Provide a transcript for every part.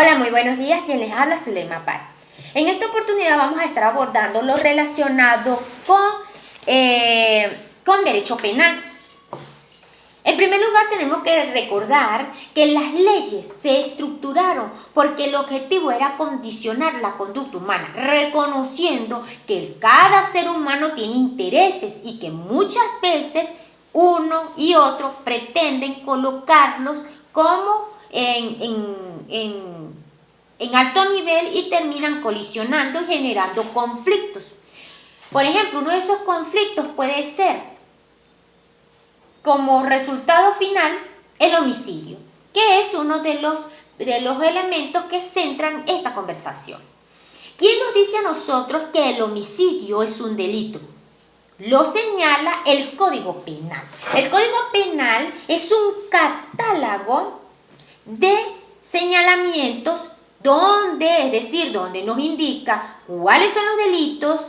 Hola, muy buenos días. Quien les habla, Zulema Paz. En esta oportunidad vamos a estar abordando lo relacionado con derecho penal. En primer lugar, tenemos que recordar que las leyes se estructuraron porque el objetivo era condicionar la conducta humana, reconociendo que cada ser humano tiene intereses y que muchas veces uno y otro pretenden colocarlos como en alto nivel y terminan colisionando y generando conflictos. Por ejemplo, uno de esos conflictos puede ser como resultado final el homicidio, que es uno de los elementos que centran esta conversación. ¿Quién nos dice a nosotros que el homicidio es un delito? Lo señala el Código Penal. El Código Penal es un catálogo de señalamientos donde nos indica cuáles son los delitos,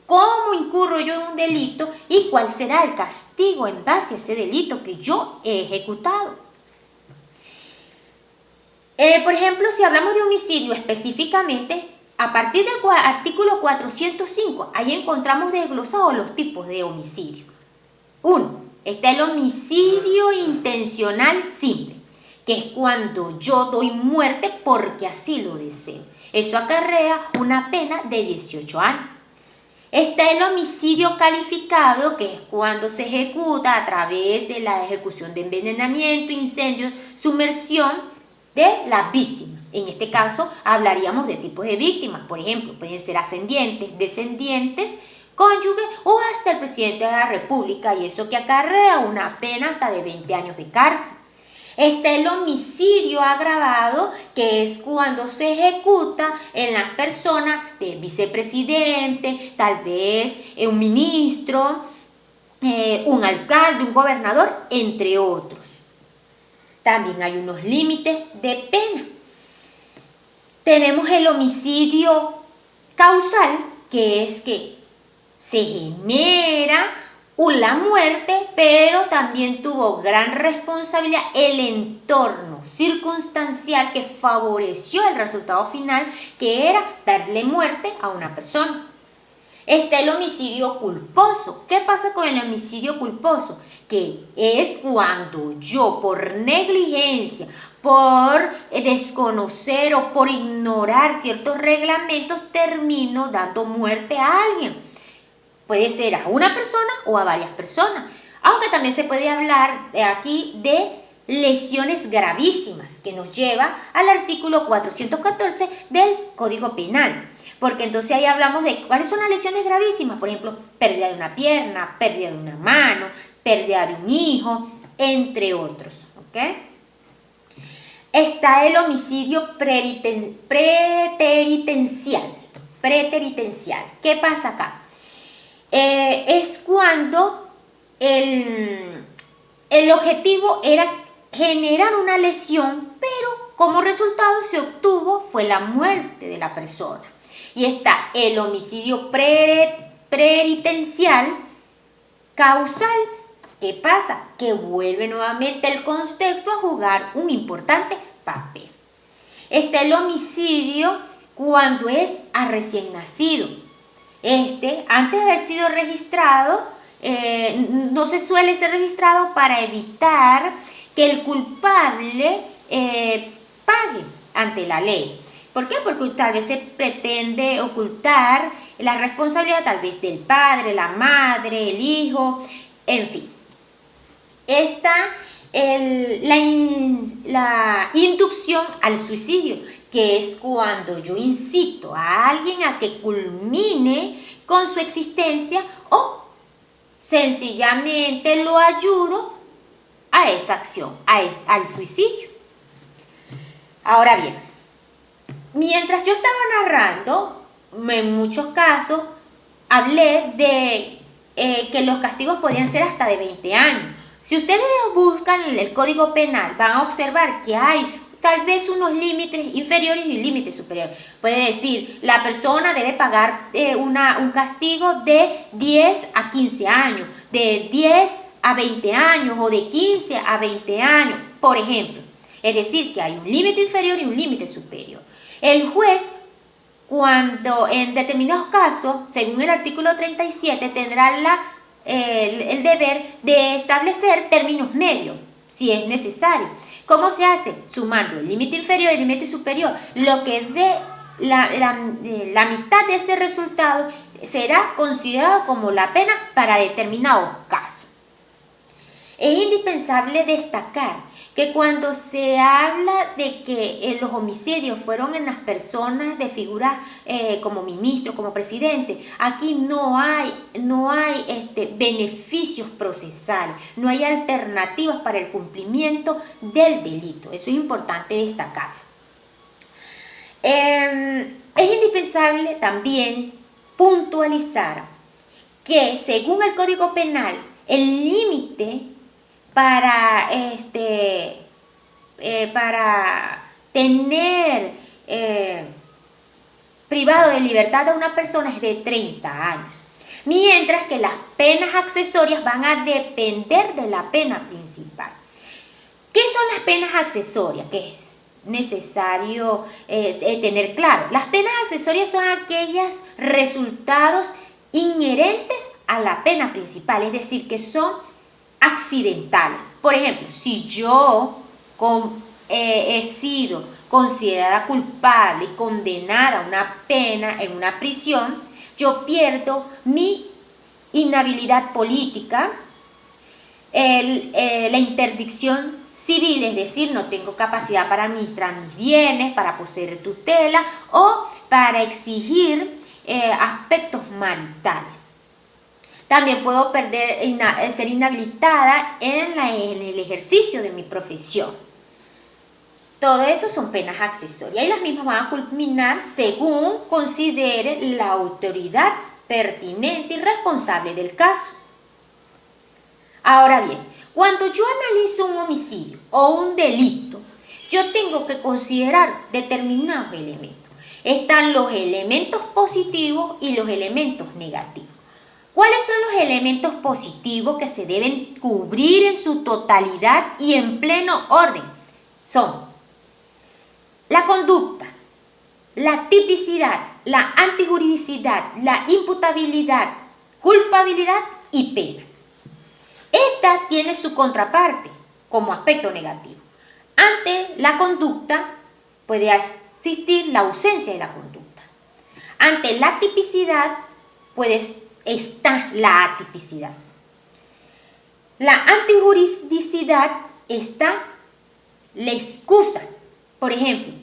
cómo incurro yo en un delito y cuál será el castigo en base a ese delito que yo he ejecutado. Por ejemplo, si hablamos de homicidio específicamente, a partir del artículo 405, ahí encontramos desglosados los tipos de homicidio. 1. Está el homicidio intencional simple, que es cuando yo doy muerte porque así lo deseo. Eso acarrea una pena de 18 años. Está el homicidio calificado, que es cuando se ejecuta a través de la ejecución de envenenamiento, incendios, sumersión de la víctima. En este caso hablaríamos de tipos de víctimas. Por ejemplo, pueden ser ascendientes, descendientes, cónyuge o hasta el presidente de la República, y eso que acarrea una pena hasta de 20 años de cárcel. Está el homicidio agravado, que es cuando se ejecuta en las personas del vicepresidente, tal vez un ministro, un alcalde, un gobernador, entre otros. También hay unos límites de pena. Tenemos el homicidio causal, que es que se genera la muerte, pero también tuvo gran responsabilidad el entorno circunstancial que favoreció el resultado final, que era darle muerte a una persona. Está el homicidio culposo. ¿Qué pasa con el homicidio culposo? Que es cuando yo, por negligencia, por desconocer o por ignorar ciertos reglamentos, termino dando muerte a alguien. Puede ser a una persona o a varias personas, aunque también se puede hablar aquí de lesiones gravísimas, que nos lleva al artículo 414 del Código Penal, porque entonces ahí hablamos de cuáles son las lesiones gravísimas, por ejemplo, pérdida de una pierna, pérdida de una mano, pérdida de un hijo, entre otros, ¿ok? Está el homicidio preteritencial. ¿Qué pasa acá? Es cuando el objetivo era generar una lesión, pero como resultado se obtuvo fue la muerte de la persona. Y está el homicidio preteritencial causal. ¿Qué pasa? Que vuelve nuevamente el contexto a jugar un importante papel. Está el homicidio cuando es a recién nacido. Antes de haber sido registrado, no se suele ser registrado para evitar que el culpable pague ante la ley. ¿Por qué? Porque tal vez se pretende ocultar la responsabilidad tal vez del padre, la madre, el hijo, en fin. Está la inducción al suicidio, que es cuando yo incito a alguien a que culmine con su existencia o sencillamente lo ayudo a esa acción, al suicidio. Ahora bien, mientras yo estaba narrando, en muchos casos hablé de que los castigos podían ser hasta de 20 años. Si ustedes buscan el Código Penal, van a observar que hay tal vez unos límites inferiores y límites superiores. Puede decir, la persona debe pagar un castigo de 10 a 15 años, de 10 a 20 años o de 15 a 20 años, por ejemplo. Es decir, que hay un límite inferior y un límite superior. El juez, cuando en determinados casos, según el artículo 37, tendrá el deber de establecer términos medios, si es necesario. ¿Cómo se hace? Sumando el límite inferior y el límite superior. Lo que dé la mitad de ese resultado será considerado como la pena para determinados casos. Es indispensable destacar que cuando se habla de que los homicidios fueron en las personas de figuras como ministro, como presidente, aquí no hay beneficios procesales, no hay alternativas para el cumplimiento del delito. Eso es importante destacarlo. Es indispensable también puntualizar que según el Código Penal, el límite para tener privado de libertad a una persona es de 30 años, mientras que las penas accesorias van a depender de la pena principal. ¿Qué son las penas accesorias? ¿Qué es necesario tener claro? Las penas accesorias son aquellos resultados inherentes a la pena principal, es decir, que son accidentales. Por ejemplo, si yo he sido considerada culpable y condenada a una pena en una prisión, yo pierdo mi inhabilidad política, la interdicción civil, es decir, no tengo capacidad para administrar mis bienes, para poseer tutela o para exigir aspectos maritales. También puedo ser inhabilitada en el ejercicio de mi profesión. Todo eso son penas accesorias y las mismas van a culminar según considere la autoridad pertinente y responsable del caso. Ahora bien, cuando yo analizo un homicidio o un delito, yo tengo que considerar determinados elementos. Están los elementos positivos y los elementos negativos. ¿Cuáles son los elementos positivos que se deben cubrir en su totalidad y en pleno orden? Son la conducta, la tipicidad, la antijuridicidad, la imputabilidad, culpabilidad y pena. Esta tiene su contraparte como aspecto negativo. Ante la conducta puede existir la ausencia de la conducta. Ante la tipicidad está la atipicidad. La antijuridicidad está la excusa. Por ejemplo,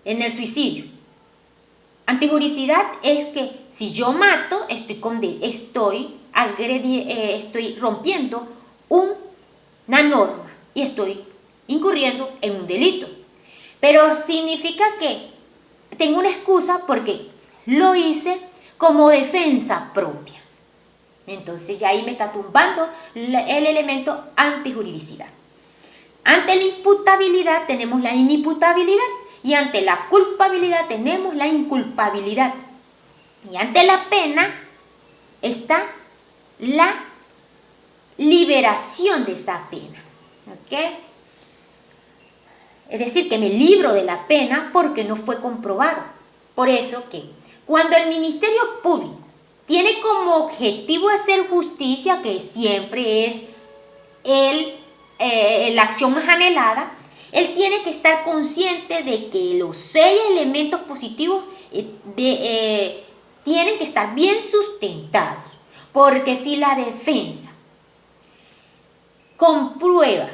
en el suicidio. Antijuridicidad es que si yo mato, estoy rompiendo una norma y estoy incurriendo en un delito. Pero significa que tengo una excusa porque lo hice como defensa propia. Entonces ya ahí me está tumbando el elemento antijuridicidad. Ante la imputabilidad tenemos la inimputabilidad y ante la culpabilidad tenemos la inculpabilidad. Y ante la pena está la liberación de esa pena. ¿Ok? Es decir, que me libro de la pena porque no fue comprobado. Por eso que cuando el Ministerio Público tiene como objetivo hacer justicia, que siempre es la acción más anhelada, él tiene que estar consciente de que los 6 elementos positivos tienen que estar bien sustentados. Porque si la defensa comprueba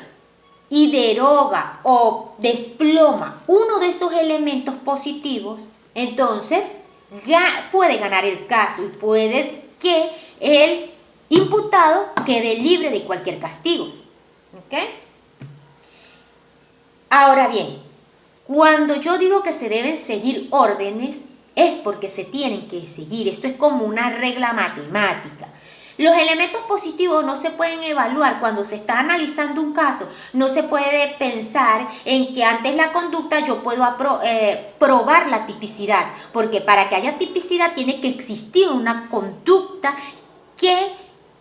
y deroga o desploma uno de esos elementos positivos, entonces puede ganar el caso y puede que el imputado quede libre de cualquier castigo. ¿Ok? Ahora bien, cuando yo digo que se deben seguir órdenes, es porque se tienen que seguir. Esto es como una regla matemática. Los elementos positivos no se pueden evaluar cuando se está analizando un caso. No se puede pensar en que antes la conducta yo puedo probar la tipicidad, porque para que haya tipicidad tiene que existir una conducta que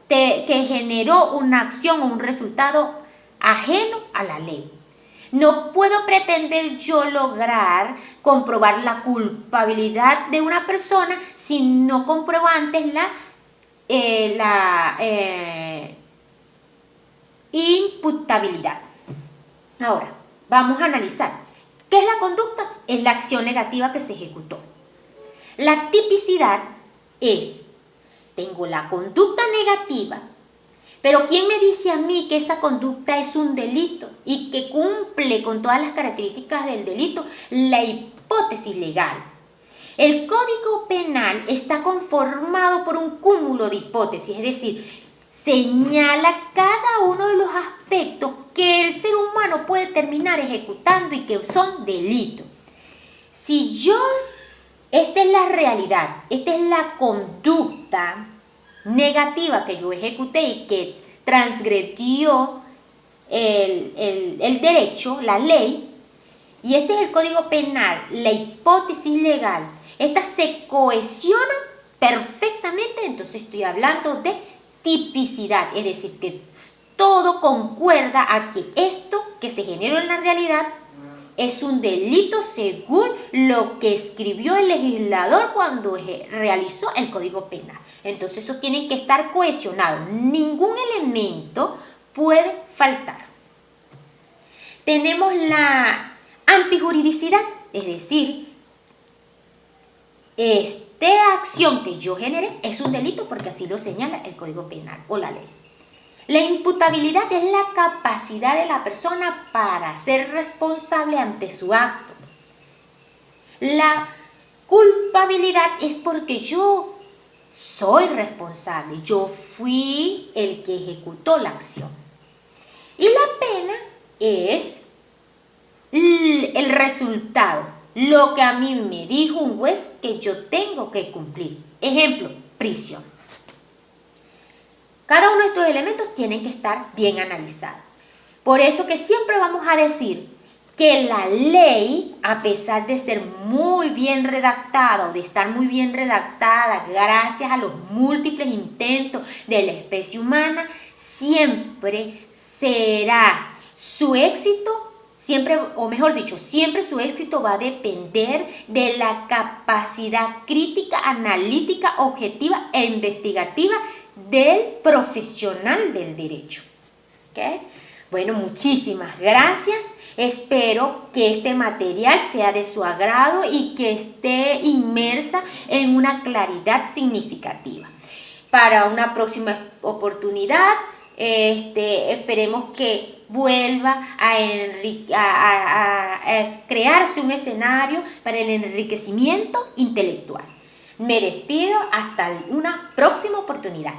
generó una acción o un resultado ajeno a la ley. No puedo pretender yo lograr comprobar la culpabilidad de una persona si no compruebo antes la imputabilidad. Ahora, vamos a analizar. ¿Qué es la conducta? Es la acción negativa que se ejecutó. La tipicidad es, tengo la conducta negativa, pero ¿quién me dice a mí que esa conducta es un delito y que cumple con todas las características del delito? La hipótesis legal. El Código Penal está conformado por un cúmulo de hipótesis, es decir, señala cada uno de los aspectos que el ser humano puede terminar ejecutando y que son delitos. Si yo, esta es la realidad, esta es la conducta negativa que yo ejecuté y que transgredió el derecho, la ley, y este es el Código Penal, la hipótesis legal, estas se cohesionan perfectamente, entonces estoy hablando de tipicidad, es decir, que todo concuerda a que esto que se generó en la realidad es un delito según lo que escribió el legislador cuando realizó el Código Penal. Entonces eso tiene que estar cohesionado, ningún elemento puede faltar. Tenemos la antijuridicidad, es decir, esta acción que yo generé es un delito porque así lo señala el Código Penal o la ley. La imputabilidad es la capacidad de la persona para ser responsable ante su acto. La culpabilidad es porque yo soy responsable, yo fui el que ejecutó la acción. Y la pena es el resultado, lo que a mí me dijo un juez que yo tengo que cumplir. Ejemplo, prisión. Cada uno de estos elementos tienen que estar bien analizados. Por eso que siempre vamos a decir que la ley, a pesar de ser muy bien redactada o de estar muy bien redactada gracias a los múltiples intentos de la especie humana, siempre será su éxito, siempre, o mejor dicho, siempre su éxito va a depender de la capacidad crítica, analítica, objetiva e investigativa del profesional del derecho. ¿Okay? Bueno, muchísimas gracias. Espero que este material sea de su agrado y que esté inmersa en una claridad significativa. Para una próxima oportunidad, esperemos que vuelva a crearse un escenario para el enriquecimiento intelectual. Me despido hasta una próxima oportunidad.